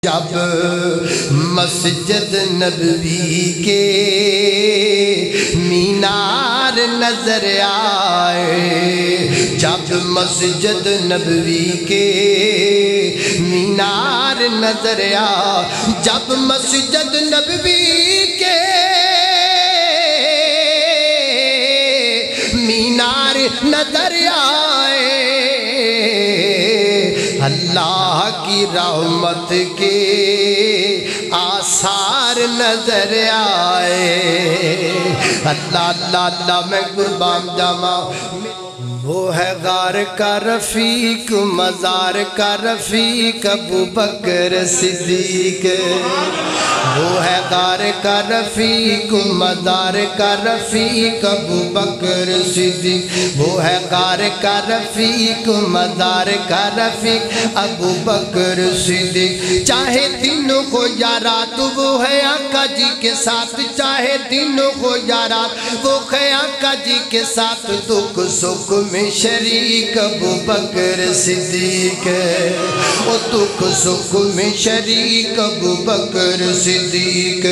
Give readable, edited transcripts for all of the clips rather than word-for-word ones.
جب مسجد نبوی کے مینار نظر آئے، جب مسجد نبوی کے مینار نظر آئے، جب مسجد نبوی کے مینار نظر آئے، اللہ کی رحمت کے آثار نظر آئے۔ اللہ اللہ اللہ میں قربان جاواں، وہ ہے غار کا رفیق، مزار کا رفیق ابو بکر صدیق، وہ ہے غار کا رفیق، مزار کا رفیق ابو بکر صدیق، وہ ہے غار کا رفیق، مزار کا رفیق ابو بکر صدیق۔ چاہے دن ہو یا رات وہ ہے آقا جی کے ساتھ، چاہے دن ہو یا رات وہ ہے آقا جی کے ساتھ، دکھ سکھ میں شریک ابو بکر صدیق، وہ دکھ سکھ میں شریک ابو بکر صدیق۔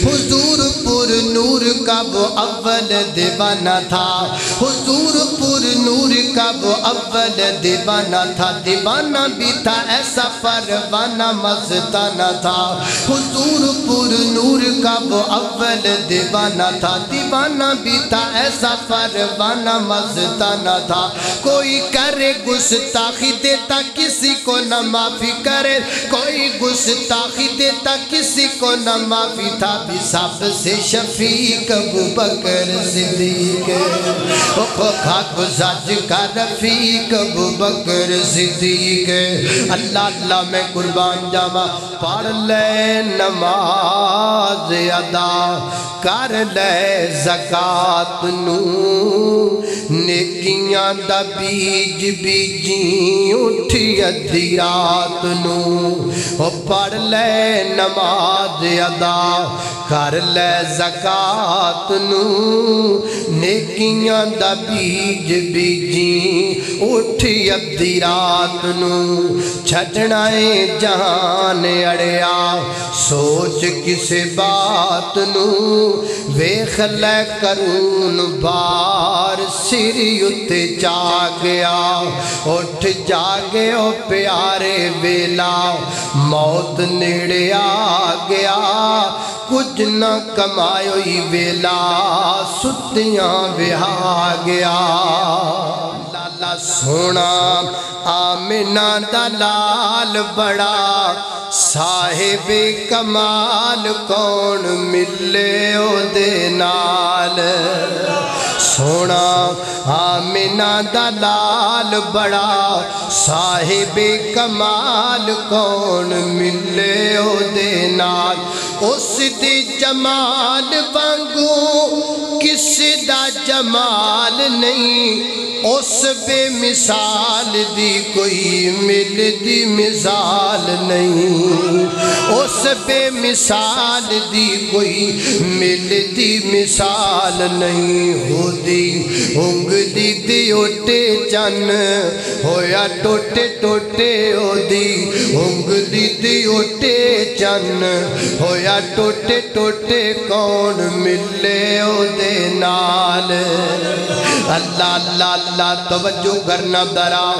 حضور پر نور کا وہ اول دیوانہ تھا، حضور پر نور کا وہ اول دیوانہ تھا، دیوانہ بھی تھا ایسا پروانہ مستانہ تھا، حضور پر نور کا وہ اول دیوانہ تھا، دیوانہ بھی تھا ایسا پروانہ مستانہ تھا۔ کوئی کرے گستاخی دیتا کسی کو نہ معافی کرے، کوئی گستاخی دیتا کسی کو نہ معافی تھا، بھی سب سے شفیق ابو بکر صدیق، خاک سج کا رفیق ابو بکر صدیق۔ اللہ اللہ میں قربان جاواں، پڑھ لے نماز ادا کر لے زکات نو، نیکیاں دا بیج بیجی اٹھی ادھی رات نو، پڑھ لے نماز ادا کر لے زکات نو، نیکیاں دا بیج بیجی اٹھی ادھی رات نو، چھڈنا ہے جہان اڑیا سوچ کسے بات نو، ویکھ لے کرون بار سری اتے جاگیا، اٹھ جاگے او پیارے ویلا موت نیڑے آ گیا، کچھ نہ کمائیوئی ویلا ستیاں بہا گیا۔ اللہ سونا آمنہ دلال بڑا صاحب کمال کون ملے او دے نال، سونا آمنہ دلال بڑا صاحب کمال کون ملے او دے نال، اس دی جمال وانگو کس دا جمال نہیں، اس بے مثال دی کوئی ملتی مثال نہیں، اس بے مثال دی کوئی ملتی مثال نہیں، ہو دی انگلی دی اوٹے چن ہویا ٹوٹے ٹوٹے، ہو دی انگلی دی اوٹے چن ہویا ٹوٹے ٹوٹے، کون ملے او دے نال۔ اللہ اللہ اللہ توجہ کرنا درا